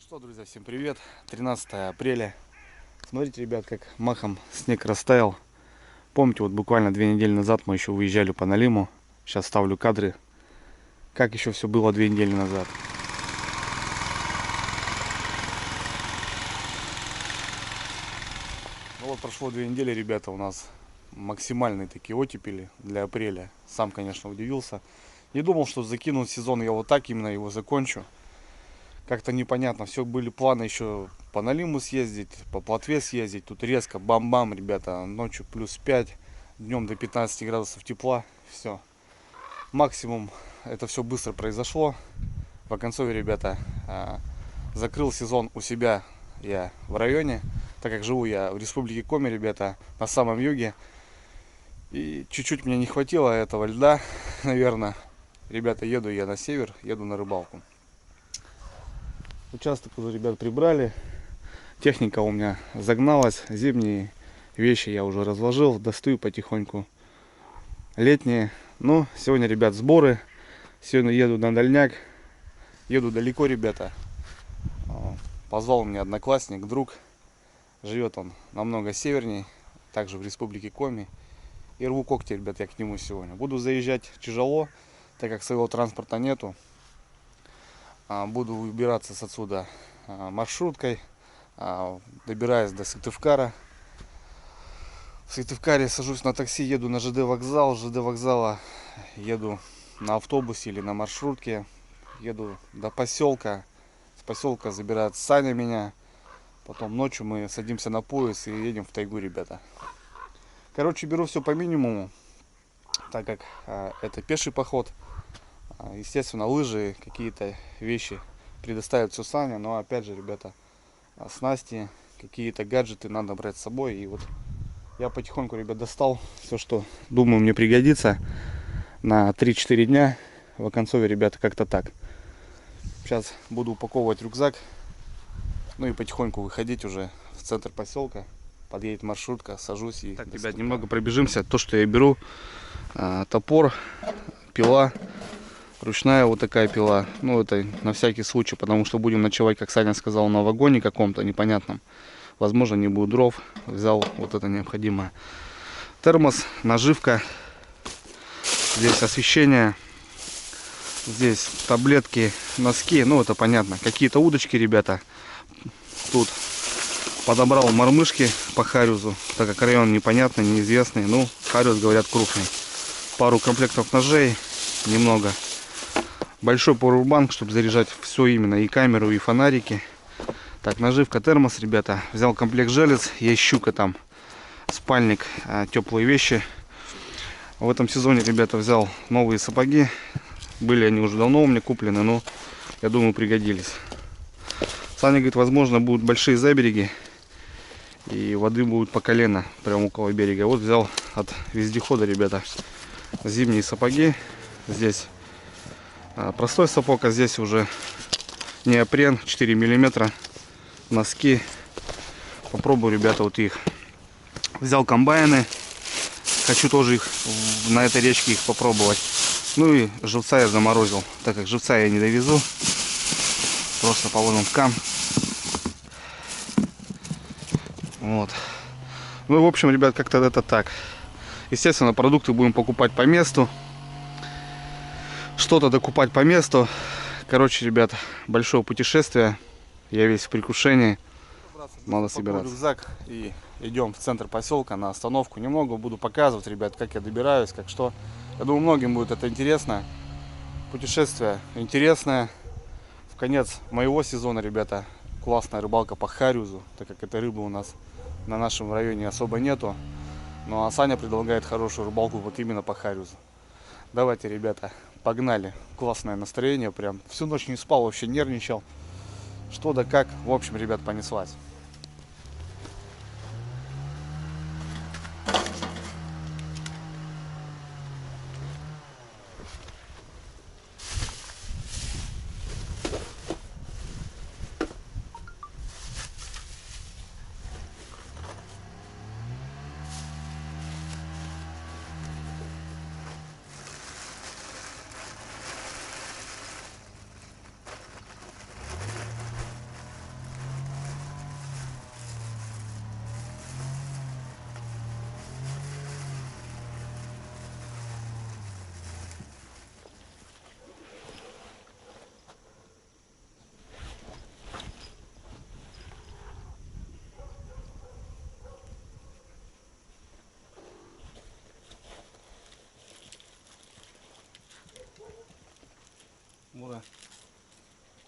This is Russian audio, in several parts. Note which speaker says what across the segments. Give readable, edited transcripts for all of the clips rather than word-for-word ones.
Speaker 1: Что, друзья, всем привет! 13 апреля. Смотрите, ребят, как махом снег растаял. Помните, вот буквально 2 недели назад мы еще выезжали по Налиму. Сейчас ставлю кадры, как еще все было 2 недели назад. Ну вот прошло 2 недели, ребята, у нас максимальные такие оттепели для апреля. Сам, конечно, удивился. Не думал, что закину сезон я вот так именно его закончу. Как-то непонятно, все были планы еще по Налиму съездить, по Плотве съездить. Тут резко бам-бам, ребята, ночью плюс 5, днем до 15 градусов тепла. Все, максимум это все быстро произошло. В Оконцове, ребята, закрыл сезон у себя я в районе, так как живу я в Республике Коми, ребята, на самом юге. И чуть-чуть мне не хватило этого льда, наверное. Ребята, еду я на север, еду на рыбалку. Участок уже, ребят, прибрали. Техника у меня загналась. Зимние вещи я уже разложил. Достаю потихоньку летние. Ну, сегодня, ребят, сборы. Сегодня еду на дальняк. Еду далеко, ребята. Позвал меня одноклассник, друг. Живет он намного северней. Также в Республике Коми. И рву когти, ребят, я к нему сегодня. Буду заезжать тяжело, так как своего транспорта нету. Буду выбираться с отсюда маршруткой. Добираюсь до Сыктывкара. В Сыктывкаре сажусь на такси, еду на ЖД вокзал. С ЖД вокзала еду на автобусе или на маршрутке. Еду до поселка. С поселка забирает Саня меня. Потом ночью мы садимся на поезд и едем в тайгу, ребята. Короче, беру все по минимуму, так как это пеший поход. Естественно, лыжи, какие-то вещи предоставят все Саня. Но опять же, ребята, снасти, какие-то гаджеты надо брать с собой. И вот я потихоньку, ребят, достал все, что думаю мне пригодится на 3-4 дня. В Оконцове, ребята, как-то так. Сейчас буду упаковывать рюкзак. Ну и потихоньку выходить уже в центр поселка. Подъедет маршрутка, сажусь и... Так, ребят, немного пробежимся. То, что я беру: топор, пила. Ручная вот такая пила. Ну, это на всякий случай, потому что будем ночевать, как Саня сказал, на вагоне каком-то непонятном. Возможно, не будет дров. Взял вот это необходимое. Термос, наживка. Здесь освещение. Здесь таблетки, носки. Ну, это понятно. Какие-то удочки, ребята. Тут подобрал мормышки по хариузу, так как район непонятный, неизвестный. Ну, хариус, говорят, крупный. Пару комплектов ножей. Немного. Большой пауэрбанк, чтобы заряжать все именно, и камеру, и фонарики. Так, наживка, термос, ребята. Взял комплект желез, есть щука там, спальник, теплые вещи. В этом сезоне, ребята, взял новые сапоги. Были они уже давно у меня куплены, но я думаю, пригодились. Саня говорит, возможно, будут большие забереги, и воды будет по колено, прямо около берега. Вот взял от вездехода, ребята, зимние сапоги. Здесь простой сапог, а здесь уже неопрен, 4 миллиметра, носки. Попробую, ребята, вот их. Взял комбайны, хочу тоже их на этой речке их попробовать. Ну и живца я заморозил, так как живца я не довезу, просто по лункам. Вот. Ну, в общем, ребят, как-то это так. Естественно, продукты будем покупать по месту. Что-то докупать по месту. Короче, ребят, большое путешествие. Я весь в предвкушении. Надо собираться. Рюкзак и идем в центр поселка на остановку. Немного буду показывать, ребят, как я добираюсь, как что. Я думаю, многим будет это интересно. Путешествие интересное. В конец моего сезона, ребята, классная рыбалка по хариузу, так как этой рыбы у нас на нашем районе особо нету. Ну а Саня предлагает хорошую рыбалку вот именно по хариузу. Давайте, ребята, погнали. Классное настроение, прям всю ночь не спал, вообще нервничал. Что да как, в общем, ребят, понеслась.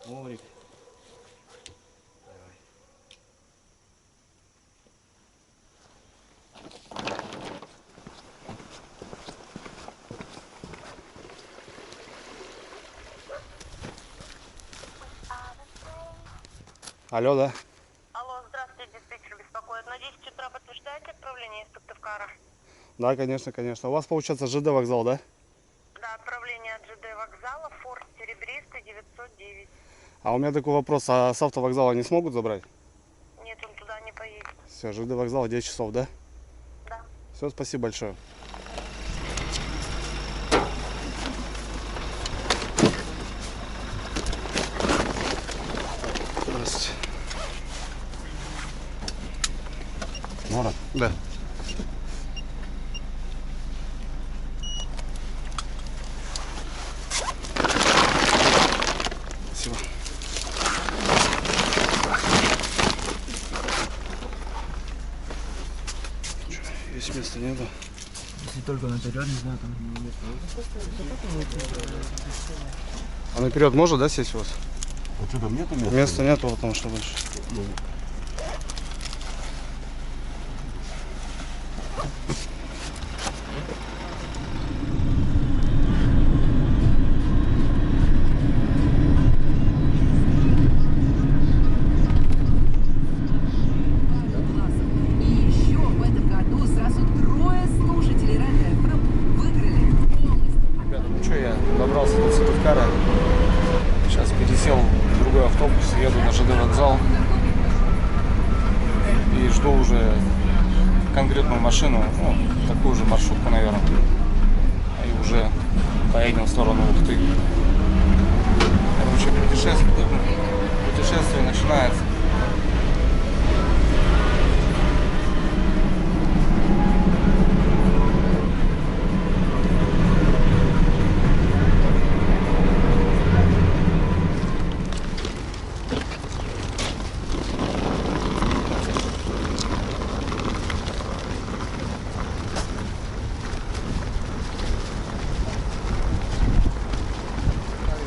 Speaker 1: Морик. Алло, да?
Speaker 2: Алло, здравствуйте, диспетчер беспокоит. На 10 утра подтверждаете отправление из Сыктывкара?
Speaker 1: Да, конечно, конечно. У вас получается ЖД вокзал, да?
Speaker 2: Да, отправление от ЖД вокзала, Форт Серебристый, 909.
Speaker 1: А у меня такой вопрос, а с автовокзала не смогут забрать?
Speaker 2: Нет, он туда не поедет.
Speaker 1: Все, ЖД вокзал 10 часов, да?
Speaker 2: Да.
Speaker 1: Все, спасибо большое. Здравствуйте.
Speaker 3: Город?
Speaker 1: Да. Спасибо. Есть места нету.
Speaker 3: Если только наперед, не знаю, там место.
Speaker 1: А наперед можно, да, сесть у вас?
Speaker 3: А что там нету места?
Speaker 1: Места нету, потому что больше.
Speaker 4: И еще в этом году сразу 3 слушателей радио ФМ выиграли полностью.
Speaker 1: Ребята, ну что, я добрался до Сыктывкара. Сейчас пересел в другой автобус, еду на ЖД вокзал. И жду уже конкретную машину, ну, такую же маршрутку, наверное. И уже поедем в сторону Ухты. Короче, путешествие начинается.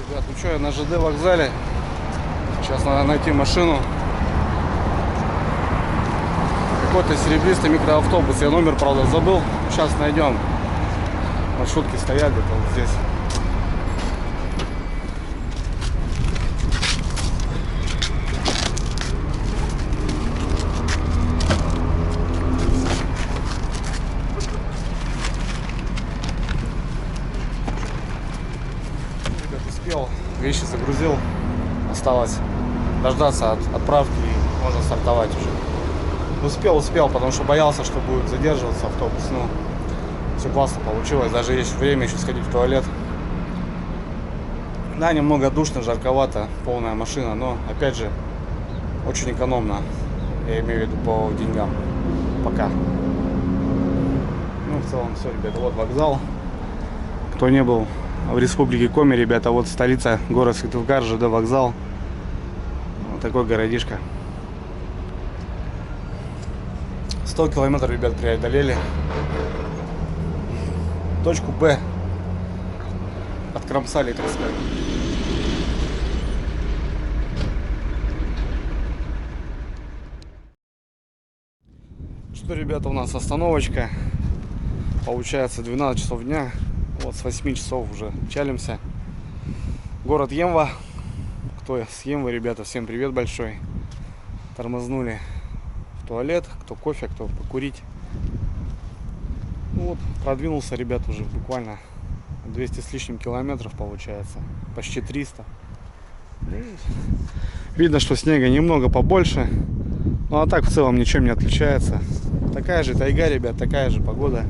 Speaker 1: Ребят, ну что, я на ЖД вокзале. Сейчас надо найти машину. Какой-то серебристый микроавтобус. Я номер, правда, забыл. Сейчас найдем. Маршрутки стоят где-то вот здесь. Ребят, успел. Вещи загрузил. Осталось дождаться от отправки и можно стартовать уже. Успел, потому что боялся, что будет задерживаться автобус. Ну, все классно получилось. Даже есть время еще сходить в туалет. Да, немного душно, жарковато, полная машина, но опять же очень экономно. Я имею в виду по деньгам. Пока. Ну, в целом все, ребята. Вот вокзал. Кто не был в Республике Коми, ребята, вот столица, город Сыктывкар, ЖД вокзал. Вот такой городишко. 100 километров, ребят, преодолели. Точку Б откромсали, так сказать. Что, ребята, у нас остановочка. Получается 12 часов дня. Вот с 8 часов уже чалимся. Город Емва. Кто с Емвы, ребята, всем привет большой. Тормознули в туалет, кто кофе, кто покурить. Ну вот, продвинулся, ребят, уже буквально 200 с лишним километров получается. Почти 300. Видно, что снега немного побольше. Ну а так в целом ничем не отличается. Такая же тайга, ребят, такая же погода.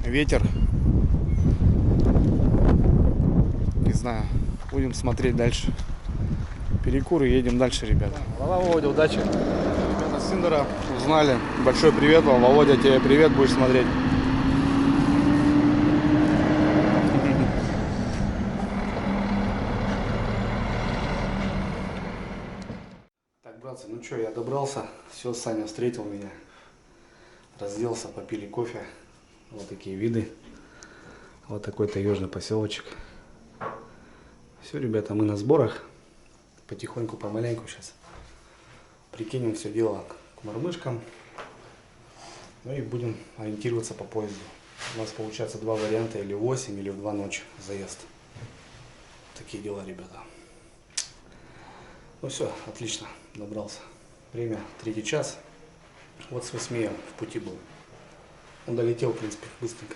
Speaker 1: Ветер. Не знаю. Будем смотреть дальше. Перекур и едем дальше, ребята. Володя, удачи. Ребята с Синдера узнали. Большой привет вам. Володя, тебе привет, будешь смотреть. Так, братцы, ну что, я добрался. Все, Саня встретил меня. Разделся, попили кофе. Вот такие виды. Вот такой таежный поселочек. Все, ребята, мы на сборах. Потихоньку, помаленьку сейчас прикинем все дело к мормышкам. Ну и будем ориентироваться по поезду. У нас получается два варианта: или в 8, или в 2 ночи заезд. Такие дела, ребята. Ну все, отлично, добрался. Время 3 час. Вот с 8 я в пути был. Он долетел, в принципе, быстренько.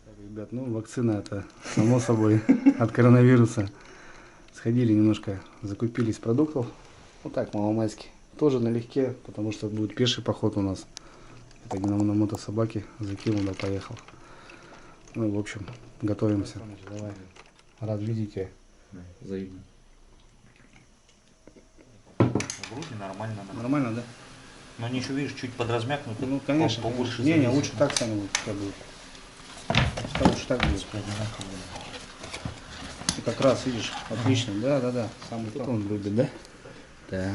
Speaker 1: Так, ребят, ну вакцина это само собой от коронавируса. Сходили немножко, закупились продуктов. Вот так, маломайски. Тоже налегке, потому что будет пеший поход у нас. Это на мотособаке закинул, да поехал. Ну, в общем, готовимся. Давай. Рад видеть тебя.
Speaker 5: Взаимно. Вроде нормально. Да.
Speaker 1: Нормально, да?
Speaker 5: Но они еще, видишь, чуть подразмякнуты.
Speaker 1: Ну, конечно.
Speaker 5: Побольше
Speaker 1: Не,
Speaker 5: зависит.
Speaker 1: лучше так сами будет. Как будет. Лучше так будет. И как раз, видишь, отлично. Да. Самый кто он любит, да? Да.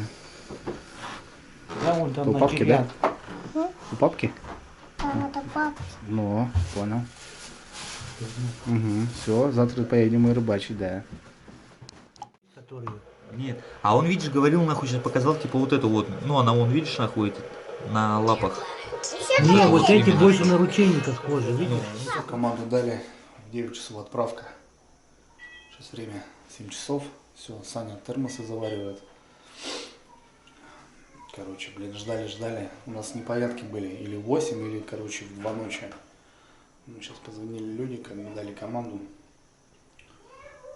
Speaker 5: Да, вон там
Speaker 1: У
Speaker 5: на
Speaker 1: папки,
Speaker 5: деревьях.
Speaker 1: да? У папки?
Speaker 2: Это папа.
Speaker 1: Ну, понял. Угу. Все, завтра поедем и рыбачить, да.
Speaker 5: Нет. А он, видишь, говорил, нахуй, сейчас показал, типа, вот эту вот. Ну, она, вон, видишь, нахуй, на лапах.
Speaker 6: Не, вот эти больше на ручейника схожи, видишь?
Speaker 1: Команду дали в 9 часов отправка. Сейчас время 7 часов. Все, Саня термосы заваривает. Короче, блин, ждали. У нас непорядки были. Или в 8, или, короче, в 2 ночи. Мы сейчас позвонили люди, дали команду.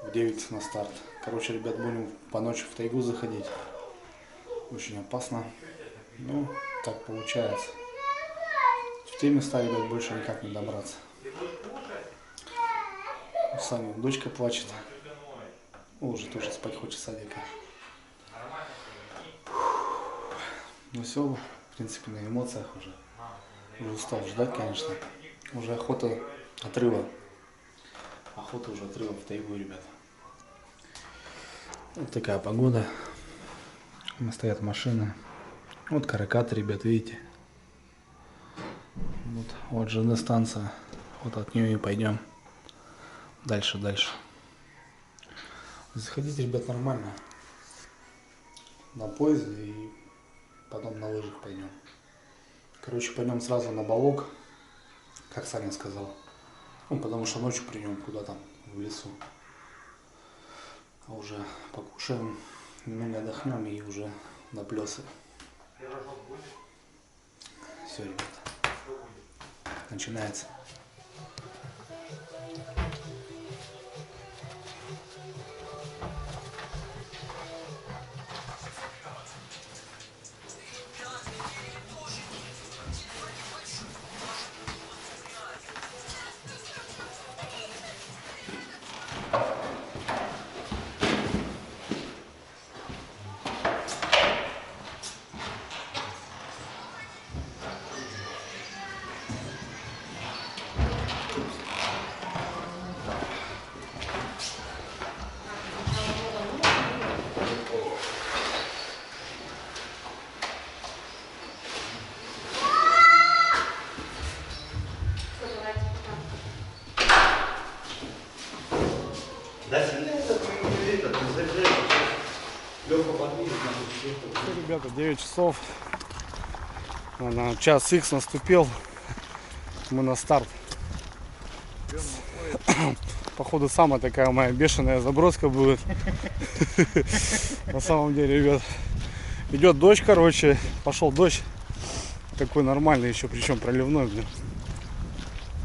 Speaker 1: В 9 на старт. Короче, ребят, будем по ночи в тайгу заходить. Очень опасно. Ну, так получается. В те места, ребят, больше никак не добраться. У Сани дочка плачет. Уже тоже спать хочет садика. Ну все, в принципе, на эмоциях уже. Уже устал ждать, конечно. Уже охота отрыва. Охота уже отрыва в тайгу, ребят. Вот такая погода. Стоят машины. Вот каракаты, ребят, видите. Вот ЖД станция. Вот от нее и пойдем. Дальше. Заходите, ребят, нормально. На поезде и потом на лыжах пойдем. Короче, пойдем сразу на балок, как Саня сказал. Ну, потому что ночью придем куда там, в лесу. А уже покушаем, немного отдохнем и уже на плесы. Все, ребят. Начинается. Ребята, 9 часов. Час X наступил. Мы на старт. Походу самая такая моя бешеная заброска будет. На самом деле, ребят. Идет дождь, короче. Пошел дождь. Такой нормальный еще, причем проливной, блин.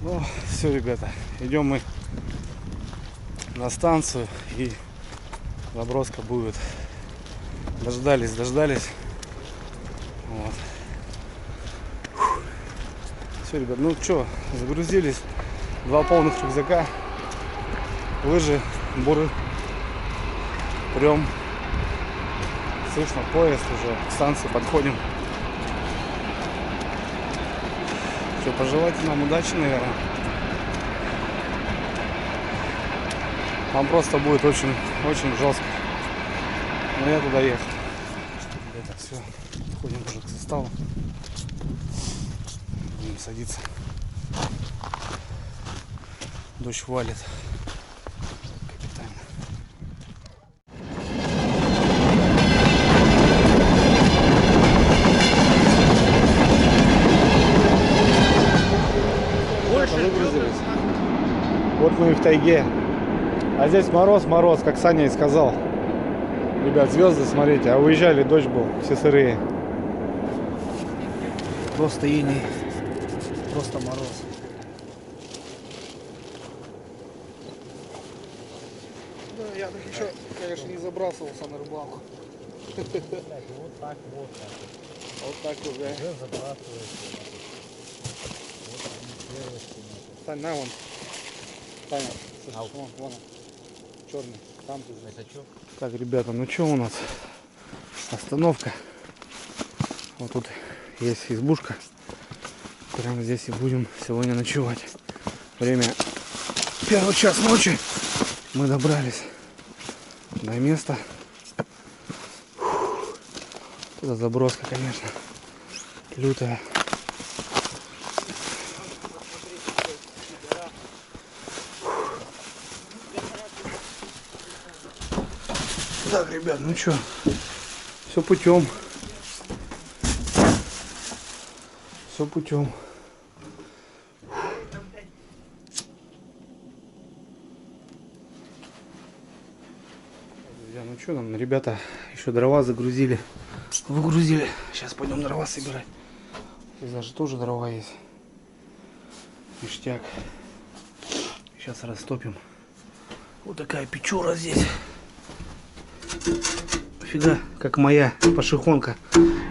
Speaker 1: Ну, все, ребята. Идем мы на станцию. И заброска будет. Дождались. Вот. Все, ребят, ну что, загрузились. 2 полных рюкзака. Лыжи, буры. Прям. Слышно, поезд уже. К станции подходим. Что, пожелайте нам удачи, наверное. Там просто будет очень жестко. Но я туда ехал. Это все. Подходим уже к составу. Будем садиться. Дождь валит. Капитально. Больше выгрузились. Вот мы и в тайге. А здесь мороз, мороз, как Саня и сказал. Ребят, звезды смотрите, а уезжали, дождь был, все сырые. Просто иней. Просто мороз. Да, я так еще, конечно, не забрасывался на рыбалку.
Speaker 6: Вот так вот.
Speaker 1: Вот так вот, да.
Speaker 6: Уже забрасываешься.
Speaker 1: Сань, на вон. Саня, слышишь, вон, вон. Черный. Там ты знаешь.
Speaker 6: Это что?
Speaker 1: Так, ребята, ну что у нас? Остановка. Вот тут есть избушка. Прямо здесь и будем сегодня ночевать. Время 1 час ночи. Мы добрались до места. Туда заброска, конечно, лютая. Так, ребят, ну что, все путем. Все путем. Друзья, ну что нам, ребята, еще дрова загрузили. Выгрузили. Сейчас пойдем дрова собирать. Здесь даже тоже дрова есть. Ништяк. Сейчас растопим. Вот такая печура здесь. Фига, как моя пашихонка.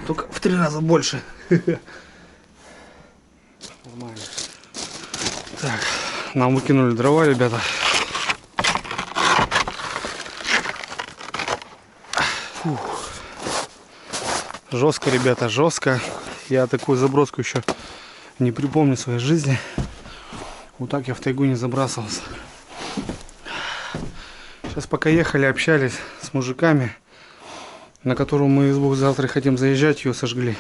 Speaker 1: Только в 3 раза больше. Нормально. Так, нам выкинули дрова, ребята. Фух. Жестко, ребята, жестко. Я такую заброску еще не припомню в своей жизни. Вот так я в тайгу не забрасывался. Сейчас пока ехали, общались с мужиками, на которую мы избу завтра хотим заезжать, ее сожгли.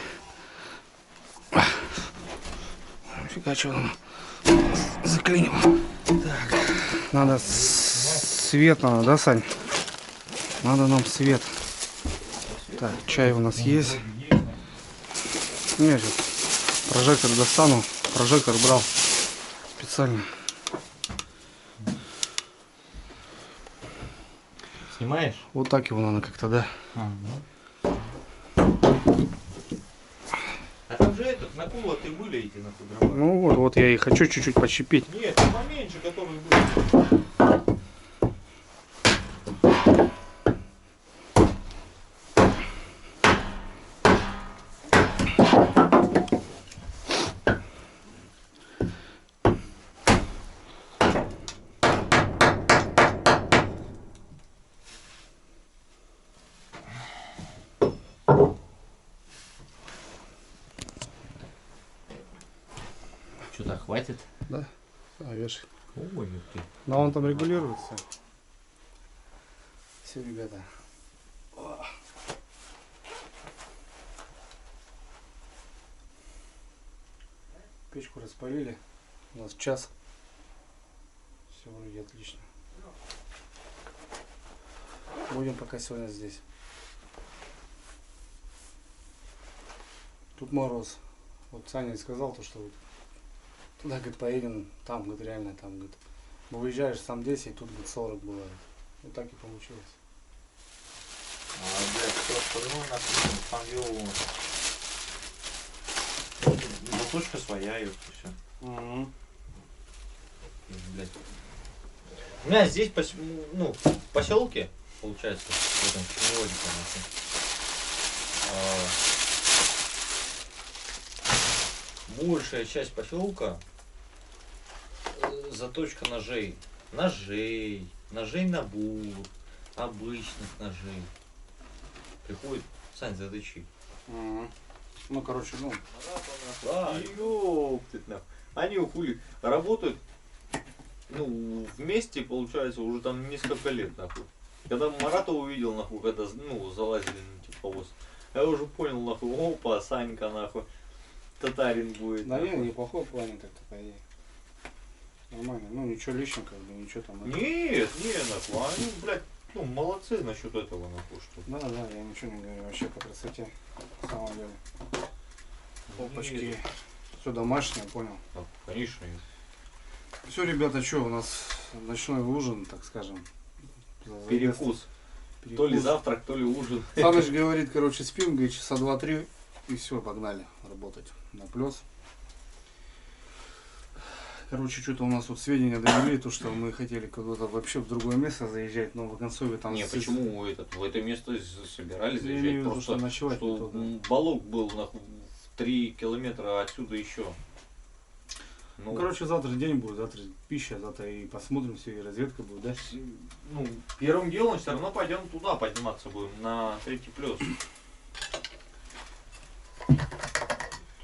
Speaker 1: Фига, что там заклинило. Так, надо свет, надо, да, Сань? Надо нам свет. Так, чай у нас есть. Я сейчас прожектор достану. Прожектор брал специально.
Speaker 5: Снимаешь?
Speaker 1: Вот так его надо как-то, да.
Speaker 5: А там же этот, на кулак ты вылейте на дрова.
Speaker 1: Ну вот, вот я и хочу чуть-чуть подщепить.
Speaker 5: Нет, поменьше, который был. Что-то хватит?
Speaker 1: Да? А, вешай.
Speaker 5: Ой, ты.
Speaker 1: Но он там регулируется. Все, ребята. Печку распалили. У нас час. Все вроде отлично. Будем пока сегодня здесь. Тут мороз. Вот Саня сказал, то, что вот туда, говорит, поедем, там, говорит, реально, там, говорит, выезжаешь сам 10, тут, говорит, 40 бывает. Вот так и получилось.
Speaker 5: А, блядь, все остальное на там заточка своя, и все. Блядь. У меня здесь, ну, в поселке, получается, в этом переводе, большая часть поселка заточка ножей. Ножей на бур, обычных ножей. Приходит, Сань, заточи.
Speaker 1: Ну, короче, ну.
Speaker 5: Да, ёптыть нахуй. Они хули работают, ну, вместе, получается, уже там несколько лет, нахуй. Когда Марата увидел, нахуй, когда, ну, залазили на тепловоз, я уже понял, нахуй, опа, Санька, нахуй, татарин будет.
Speaker 1: Наверное, неплохой плане как-то. Нормально. Ну ничего лишнего, как бы, ничего там.
Speaker 5: Нет, нахуй, они, блядь, ну, молодцы насчет этого, нахуй, что.
Speaker 1: Да, я ничего не говорю, вообще по красоте. На самом деле. Опачки.
Speaker 5: Нет.
Speaker 1: Все домашнее, понял.
Speaker 5: Да, конечно.
Speaker 1: Все, ребята, что, у нас ночной ужин, так скажем.
Speaker 5: Перекус. То ли завтрак, то ли ужин.
Speaker 1: Саныч говорит, короче, спим, говорит, часа 2-3, и все, погнали работать на плюс. Короче, что-то у нас тут сведения довели, то, что мы хотели куда-то вообще в другое место заезжать, но в Вагонцове там...
Speaker 5: Не, почему в это место собирались
Speaker 1: Я имею в
Speaker 5: заезжать?
Speaker 1: виду,
Speaker 5: Просто
Speaker 1: что ночевать
Speaker 5: что
Speaker 1: тут, да.
Speaker 5: балок был нахуй, в 3 километра отсюда еще.
Speaker 1: Ну, короче, завтра день будет, завтра пища, завтра и посмотрим все, и разведка будет, да?
Speaker 5: ну, первым делом все равно пойдем туда подниматься будем, на 3+. То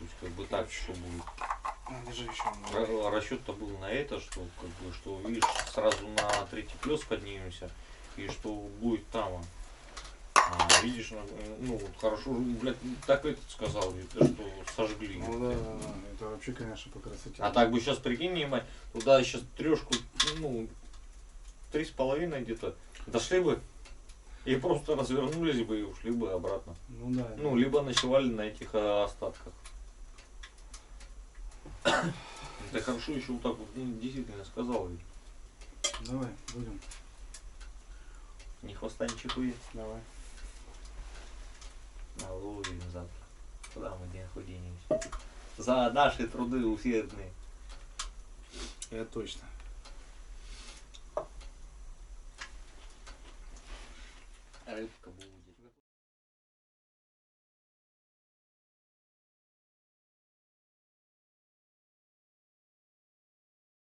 Speaker 5: есть как бы так, что будет.
Speaker 1: Держи еще.
Speaker 5: Расчет-то был на это, что как бы, что видишь, сразу на 3+ поднимемся, и что будет там. Видишь, ну вот хорошо, блядь, так этот сказал, это что сожгли.
Speaker 1: Ну да, это вообще, конечно, по красоте.
Speaker 5: А так бы сейчас, прикинь, ебать, туда сейчас трешку, ну, 3,5 где-то, дошли бы, и просто развернулись бы и ушли бы обратно.
Speaker 1: Ну да.
Speaker 5: Ну, либо ночевали на этих остатках. Это хорошо еще вот так вот, ну, действительно сказал ведь.
Speaker 1: Давай, будем.
Speaker 5: Ни хвоста, ни чехуи.
Speaker 1: Давай.
Speaker 5: Увидим завтра. Куда мы день денемся? За наши труды усердные.
Speaker 1: Это точно.
Speaker 5: Рыбка будет.